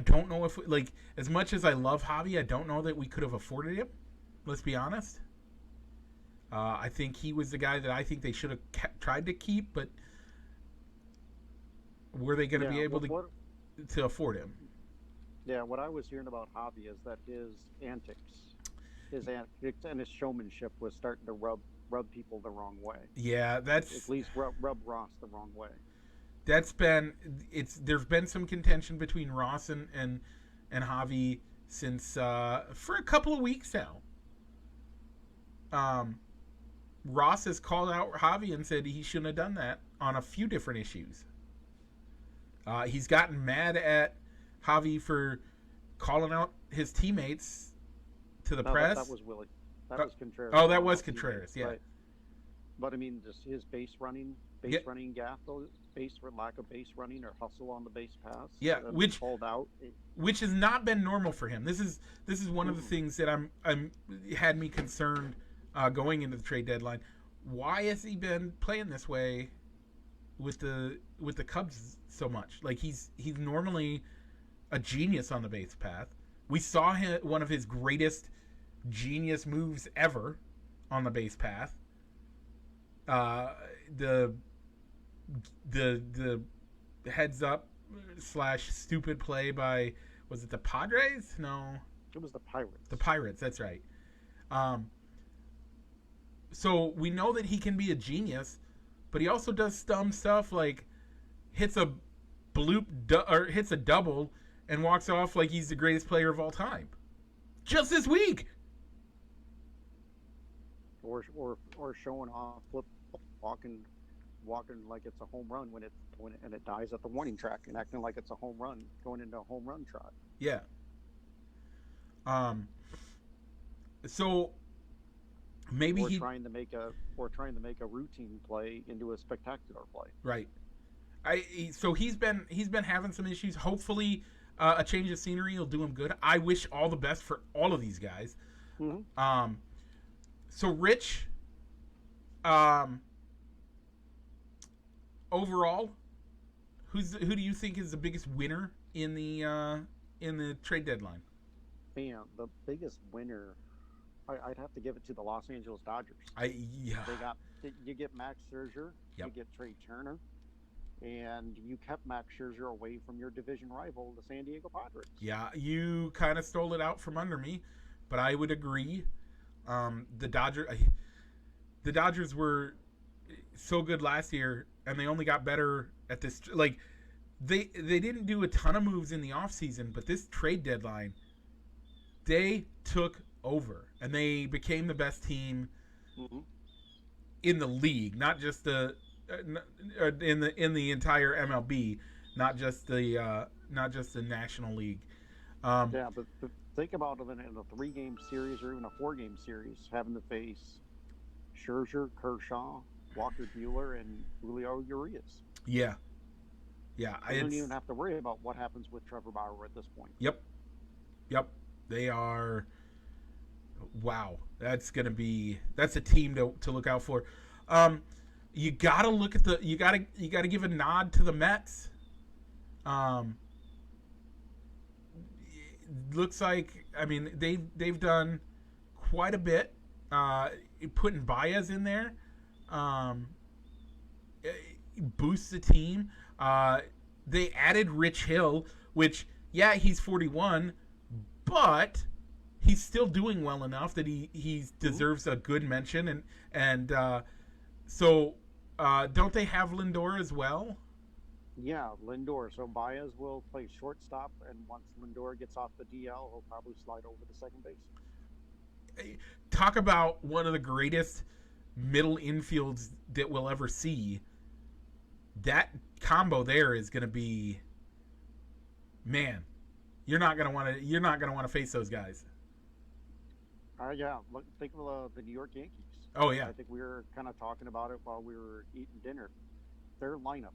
don't know if, like, as much as I love Javi, I don't know that we could have afforded him. Let's be honest. I think he was the guy that I think they should have tried to keep, but were they going to be able to afford him? Yeah, what I was hearing about Javi is that his antics and his showmanship was starting to rub people the wrong way. Yeah, that's at least rub Ross the wrong way. There's been some contention between Ross and Javi since for a couple of weeks now. Ross has called out Javi and said he shouldn't have done that on a few different issues. He's gotten mad at Javi for calling out his teammates to the press. That was Willie. That was Contreras. Oh, that was Contreras. Yeah. Right. But I mean, just his base running gaffe, lack of base running or hustle on the base pass. Yeah, which pulled out. Which has not been normal for him. This is one of the things that I'm had me concerned going into the trade deadline. Why has he been playing this way with the Cubs so much? Like he's normally a genius on the base path. We saw one of his greatest genius moves ever on the base path. The heads up / stupid play by, was it the Padres? No, it was the Pirates. The Pirates, that's right. So we know that he can be a genius, but he also does dumb stuff like hits a or hits a double and walks off like he's the greatest player of all time. Just this week. Or showing off, walking like it's a home run when it dies at the warning track, and acting like it's a home run going into a home run trot. Yeah. So maybe or trying to make a routine play into a spectacular play. Right. So he's been having some issues. Hopefully, a change of scenery will do him good. I wish all the best for all of these guys. Mm-hmm. So Rich, overall, who do you think is the biggest winner in the trade deadline? Man, the biggest winner, I'd have to give it to the Los Angeles Dodgers. You get Max Scherzer, yep. You get Trey Turner, and you kept Max Scherzer away from your division rival, the San Diego Padres. Yeah, you kind of stole it out from under me, but I would agree. The Dodgers were so good last year, and they only got better at this. Like they didn't do a ton of moves in the offseason, but this trade deadline, they took over, and they became the best team mm-hmm. in the league, not just in the entire MLB, not just the National League. Yeah, but think about it in a 3-game series or even a 4-game series, having to face Scherzer, Kershaw, Walker Buehler, and Julio Urias. Yeah. You don't even have to worry about what happens with Trevor Bauer at this point. Yep. They are. Wow, that's a team to look out for. You gotta look at you gotta give a nod to the Mets. Looks like, I mean, they've done quite a bit, putting Baez in there, boosts the team. They added Rich Hill, which, yeah, he's 41, but he's still doing well enough that he deserves a good mention. And so don't they have Lindor as well? Yeah, Lindor. So Baez will play shortstop, and once Lindor gets off the DL, he'll probably slide over to second base. Talk about one of the greatest middle infields that we'll ever see. That combo there is going to be, man. You're not going to want to face those guys. Yeah. Think of the New York Yankees. Oh yeah. I think we were kind of talking about it while we were eating dinner. Their lineup,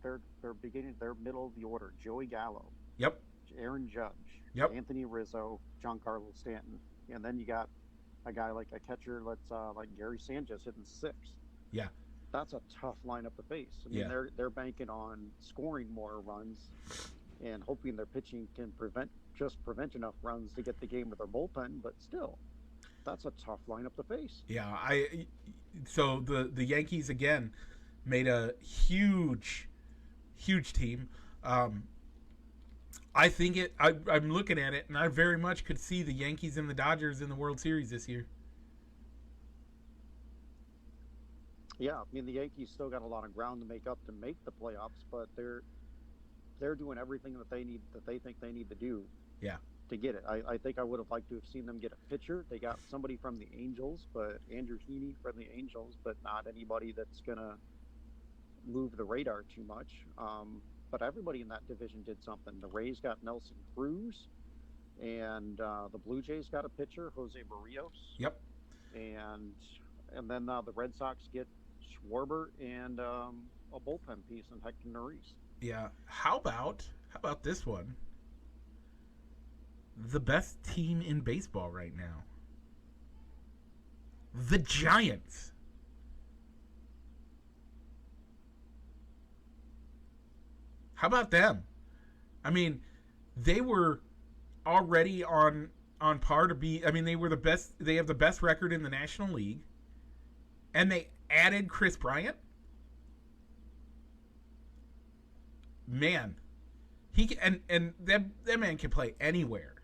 their middle of the order: Joey Gallo. Yep. Aaron Judge. Yep. Anthony Rizzo, Giancarlo Stanton, and then you got a guy like a catcher like Gary Sanchez hitting 6. Yeah. That's a tough lineup to face. I mean, they're banking on scoring more runs and hoping their pitching can prevent enough runs to get the game with their bullpen, but still, that's a tough lineup to face. Yeah, so the Yankees again made a huge team. I think I'm looking at it, and I very much could see the Yankees and the Dodgers in the World Series this year. Yeah, I mean, the Yankees still got a lot of ground to make up to make the playoffs, but they're doing everything that they think they need to do. Yeah. To get it. I think I would have liked to have seen them get a pitcher. They got somebody from the Angels, but Andrew Heaney from the Angels, but not anybody that's gonna move the radar too much. But everybody in that division did something. The Rays got Nelson Cruz, and the Blue Jays got a pitcher, Jose Barrios. Yep. And then the Red Sox get Schwarber and a bullpen piece in Hector Neris. Yeah. How about this one? The best team in baseball right now. the Giants. How about them? I mean, they were already on par to be. I mean, they were the best. They have the best record in the National League, and they added Chris Bryant. Man, he can, and that man can play anywhere.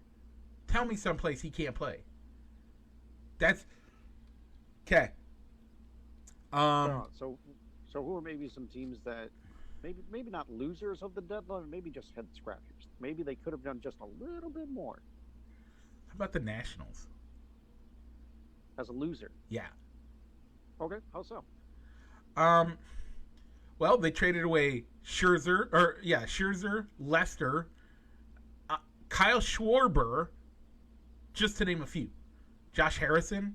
Tell me someplace he can't play. That's okay. So who are maybe some teams that maybe not losers of the deadline, maybe just head scratchers. Maybe they could have done just a little bit more. How about the Nationals? As a loser. Yeah. Okay, how so? Well, they traded away Scherzer, Lester, Kyle Schwarber, just to name a few. Josh Harrison.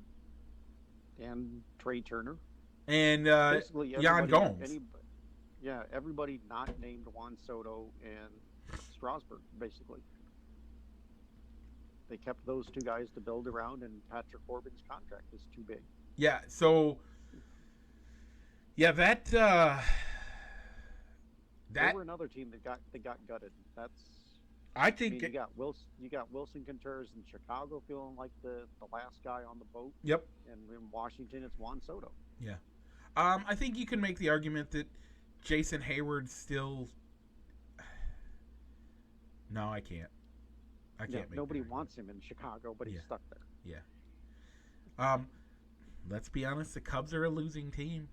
And Trey Turner. And Yan Gomes. Everybody not named Juan Soto and Strasburg, basically. They kept those two guys to build around, and Patrick Corbin's contract is too big. Yeah, so... Yeah, that they were another team that got gutted. You got Wilson Contreras in Chicago feeling like the last guy on the boat. Yep. And in Washington, it's Juan Soto. Yeah. I think you can make the argument that Jason Hayward still. No, I can't. I can't. Make nobody wants him in Chicago, but he's stuck there. Yeah. Let's be honest. The Cubs are a losing team.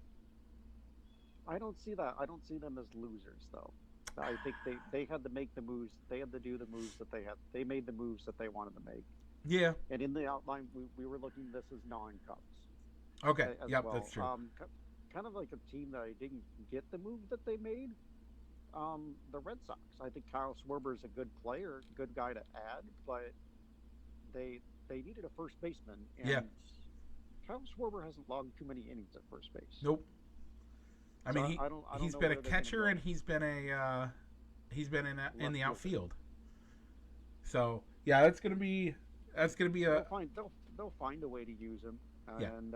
I don't see that. I don't see them as losers, though. I think they had to make the moves. They had to do the moves that they had. They made the moves that they wanted to make. Yeah. And in the outline, we were looking at this as non-Cubs. Okay. Yep, well. That's true. Kind of like a team that I didn't get the move that they made. The Red Sox. I think Kyle Schwarber is a good player, good guy to add, but they needed a first baseman. And Kyle Schwarber hasn't logged too many innings at first base. Nope. I mean, he's been a catcher and he's been in the outfield. So yeah, that's gonna be a. They'll find a way to use him, and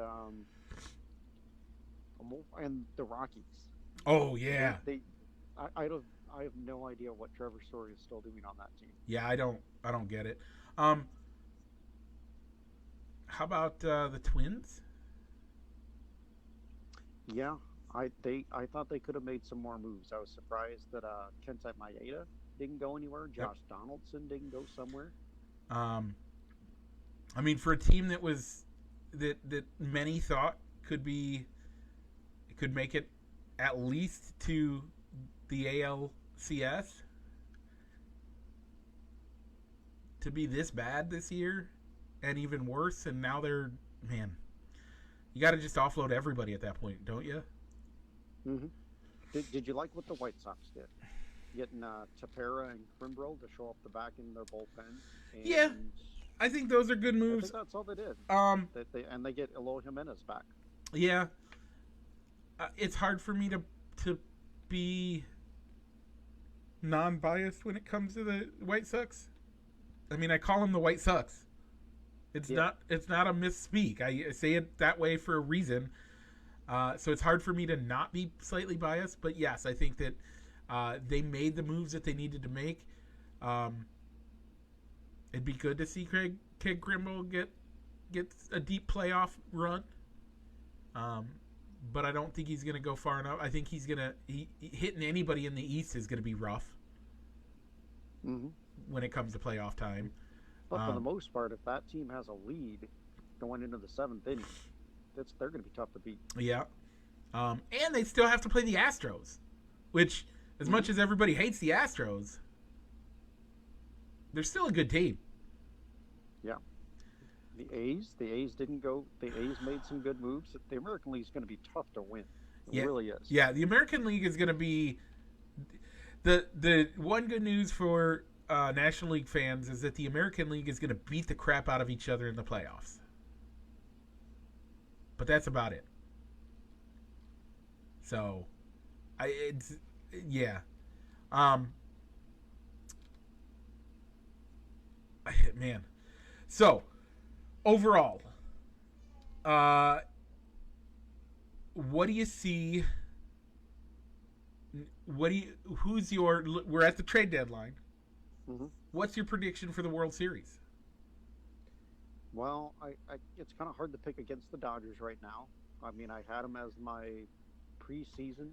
the Rockies. Oh yeah. I have no idea what Trevor Story is still doing on that team. Yeah, I don't get it. How about the Twins? Yeah. I thought they could have made some more moves. I was surprised that Kenta Maeda didn't go anywhere. Josh Donaldson didn't go somewhere. I mean, for a team that many thought could make it at least to the ALCS, to be this bad this year and even worse, and now you got to just offload everybody at that point, don't you? Mm-hmm. Did you like what the White Sox did? Getting Tepera and Kimbrel to show up the back in their bullpen. Yeah, I think those are good moves. I think that's all they did. They get Eloy Jimenez back. Yeah, it's hard for me to be non-biased when it comes to the White Sox. I mean, I call them the White Sox. It's not a misspeak. I say it that way for a reason. So it's hard for me to not be slightly biased, but yes, I think that they made the moves that they needed to make. It'd be good to see Craig Kimbrel get a deep playoff run, but I don't think he's going to go far enough. I think hitting anybody in the East is going to be rough when it comes to playoff time. But for the most part, if that team has a lead going into the seventh inning, they're going to be tough to beat. Yeah. And they still have to play the Astros, which, as much as everybody hates the Astros, they're still a good team. Yeah. The A's didn't go. The A's made some good moves. The American League is going to be tough to win. It really is. Yeah, the American League is going to be the one good news for National League fans is that the American League is going to beat the crap out of each other in the playoffs. But that's about it. So, man. So, overall, uh, what do you see? Who's your? We're at the trade deadline. Hmm. What's your prediction for the World Series? Well, it's kind of hard to pick against the Dodgers right now. I mean, I had them as my preseason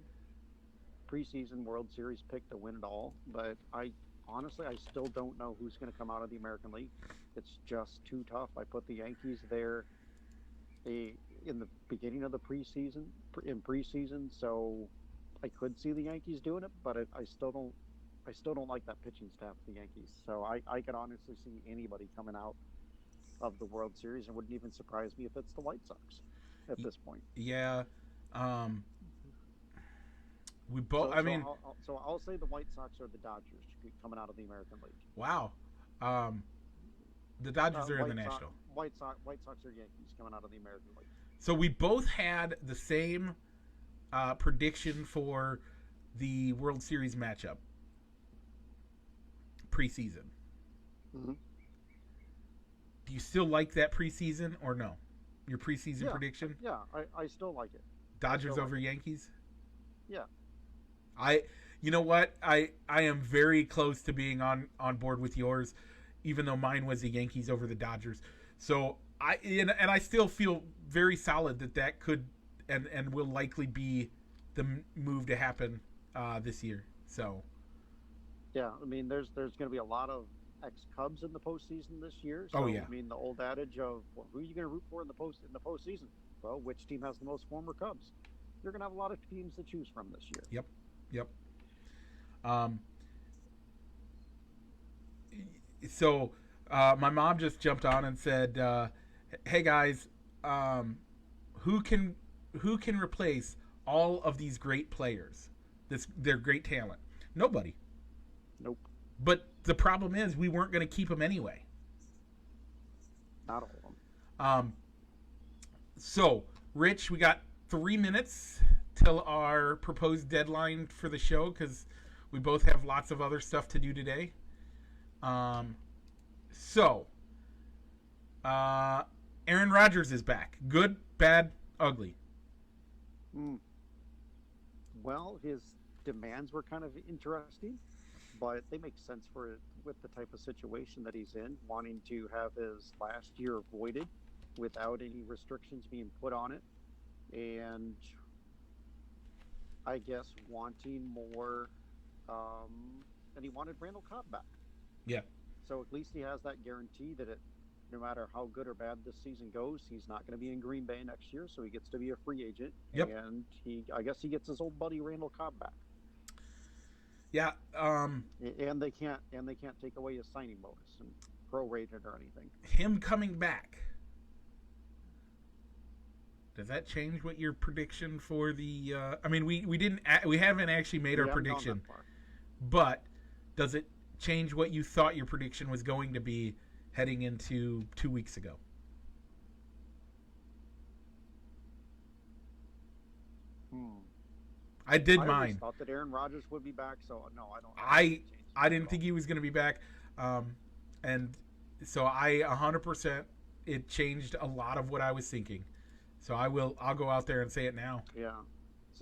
preseason World Series pick to win it all, but I honestly I still don't know who's going to come out of the American League. It's just too tough. I put the Yankees there a, in the beginning of the preseason, so I could see the Yankees doing it, but I still don't like that pitching staff of the Yankees. So I could honestly see anybody coming out of the World Series, and wouldn't even surprise me if it's the White Sox at this point. Yeah, um, we both. So I mean, I'll say the White Sox or the Dodgers coming out of the American League. wow. Um, the Dodgers are in the National. White Sox or Yankees coming out of the American League. So we both had the same prediction for the World Series matchup preseason. Mm-hmm. Do you still like that preseason or no? Your preseason prediction? Yeah, I still like it. Dodgers over Yankees? Yeah. You know what? I am very close to being on board with yours, even though mine was the Yankees over the Dodgers. So and I still feel very solid that could and will likely be the move to happen this year. So yeah, I mean, there's going to be a lot of ex-Cubs in the postseason this year. So, oh yeah. I mean, the old adage of who are you going to root for in the postseason? Well, which team has the most former Cubs? You're going to have a lot of teams to choose from this year. Yep. So my mom just jumped on and said, "Hey guys, who can replace all of these great players? Their great talent. Nobody. Nope. But the problem is we weren't going to keep them anyway. Not all of them. So, Rich, we got 3 minutes till our proposed deadline for the show because we both have lots of other stuff to do today. Aaron Rodgers is back. Good, bad, ugly. Well, his demands were kind of interesting, but they make sense with the type of situation that he's in, wanting to have his last year avoided without any restrictions being put on it, and I guess wanting more, and he wanted Randall Cobb back. Yeah. So at least he has that guarantee that no matter how good or bad this season goes, he's not going to be in Green Bay next year, so he gets to be a free agent. Yep. And I guess he gets his old buddy Randall Cobb back. Yeah. And they can't take away his signing bonus and prorate it or anything. Him coming back. Does that change what your prediction for the? I mean, we haven't actually made our prediction, but does it change what you thought your prediction was going to be heading into 2 weeks ago? I did mine. I thought that Aaron Rodgers would be back, so no, I don't. I didn't think he was going to be back, and so I 100%. It changed a lot of what I was thinking. So I'll go out there and say it now. Yeah.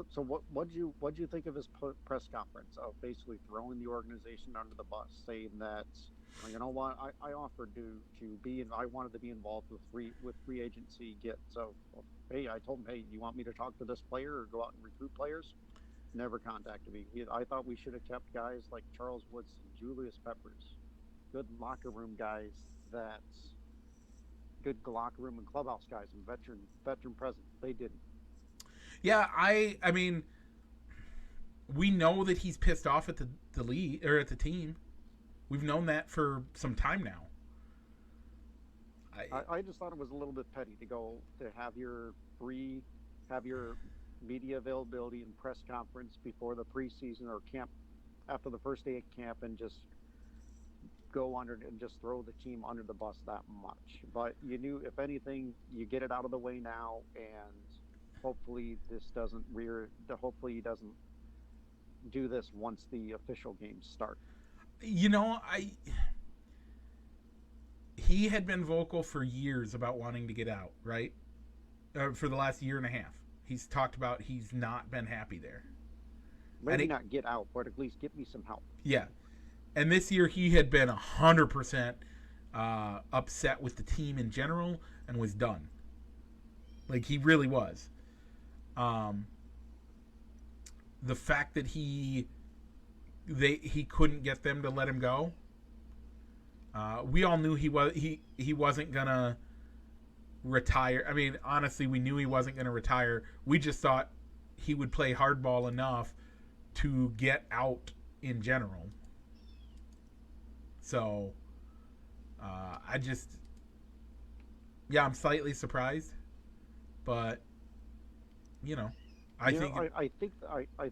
So what'd you think of his press conference of basically throwing the organization under the bus, saying that, you know what, I offered to be and I wanted to be involved with free agency so hey, I told him, hey, you want me to talk to this player or go out and recruit players? Never contacted me. I thought we should have kept guys like Charles Woodson, Julius Peppers, good locker room guys good locker room and clubhouse guys and veteran presence. They didn't. Yeah, I mean, we know that he's pissed off at the league or at the team. We've known that for some time now. I just thought it was a little bit petty to have your media availability and press conference before the preseason or camp after the first day of camp and just go under and just throw the team under the bus that much. But you knew, if anything, you get it out of the way now, and hopefully hopefully he doesn't do this once the official games start. You know, he had been vocal for years about wanting to get out, right? for the last year and a half. He's talked about he's not been happy there. Maybe not get out, but at least get me some help. Yeah. And this year he had been 100% upset with the team in general and was done. Like, he really was. The fact that he couldn't get them to let him go. We all knew he wasn't gonna retire. I mean, honestly, we knew he wasn't gonna retire. We just thought he would play hardball enough to get out in general. So, I'm slightly surprised, but I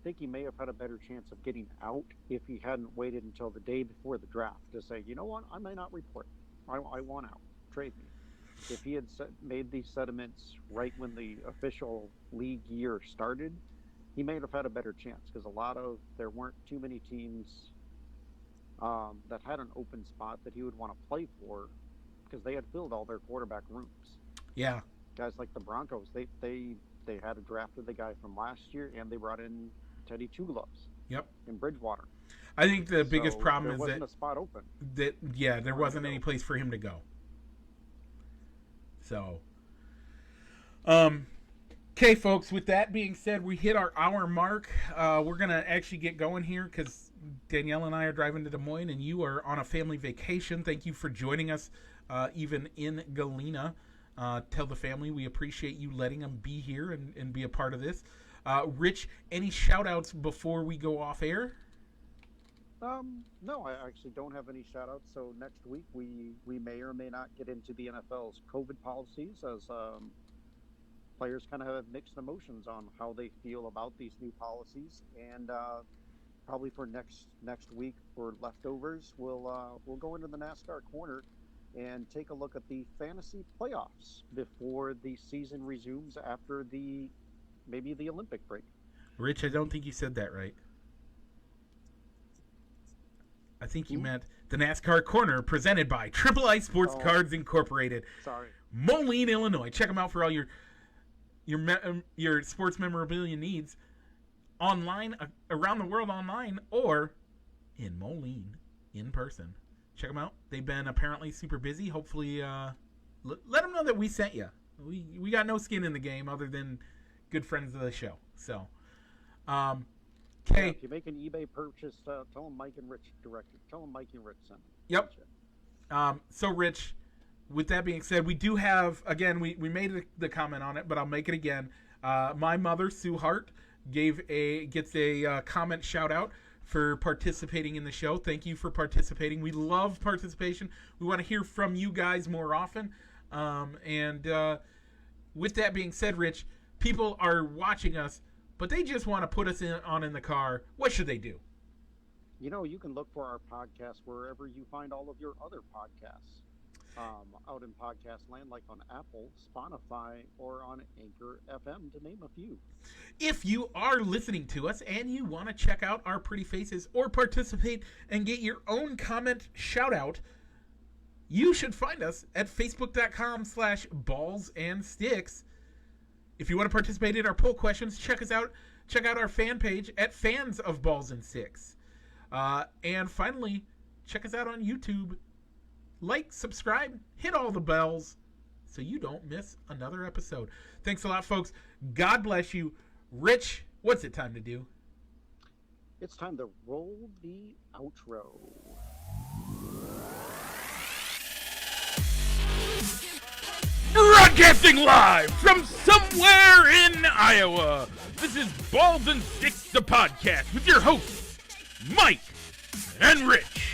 think he may have had a better chance of getting out if he hadn't waited until the day before the draft to say, you know what, I may not report. I want out. Trade me. If he had made these sentiments right when the official league year started, he may have had a better chance, because there weren't too many teams that had an open spot that he would want to play for, because they had filled all their quarterback rooms. Yeah. Guys like the Broncos, they had drafted the guy from last year, and they brought in Teddy Two Gloves. Yep. In Bridgewater. I think the biggest problem is that there wasn't a spot open. There wasn't any place for him to go. So, okay, folks, with that being said, we hit our hour mark. We're going to actually get going here because Danielle and I are driving to Des Moines and you are on a family vacation. Thank you for joining us, even in Galena. Tell the family we appreciate you letting them be here and be a part of this. Rich, any shout-outs before we go off air? No, I actually don't have any shout-outs. So next week we may or may not get into the NFL's COVID policies, as players kind of have mixed emotions on how they feel about these new policies. And probably for next week for leftovers, we'll go into the NASCAR corner and take a look at the fantasy playoffs before the season resumes after maybe the Olympic break. Rich, I don't think you said that right. I think you meant the NASCAR Corner, presented by Triple I Sports Cards Incorporated. Sorry. Moline, Illinois. Check them out for all your sports memorabilia needs online, around the world online, or in Moline in person. Check them out. They've been apparently super busy. Hopefully, let them know that we sent you. We got no skin in the game other than good friends of the show. So, okay. Yeah, if you make an eBay purchase, tell them Mike and Rich directed. Tell them Mike and Rich sent them. Yep. So, Rich, with that being said, we do have, again, we made the comment on it, but I'll make it again. My mother, Sue Hart, gets a comment shout out for participating in the show. Thank you for participating. We love participation. We want to hear from you guys more often. And with that being said, Rich, people are watching us, but they just want to put us in the car. What should they do? You can look for our podcast wherever you find all of your other podcasts. Out in podcast land, like on Apple, Spotify, or on Anchor FM, to name a few. If you are listening to us and you want to check out our pretty faces or participate and get your own comment shout out, you should find us at facebook.com/ballsandsticks. If you want to participate in our poll questions, check us out. Check out our fan page at Fans of Balls and Sticks. And finally, check us out on YouTube. Like, subscribe, hit all the bells so you don't miss another episode. Thanks a lot, folks. God bless you. Rich, what's it time to do? It's time to roll the outro. Broadcasting live from somewhere in Iowa. This is Balls and Sticks, the podcast, with your hosts, Mike and Rich.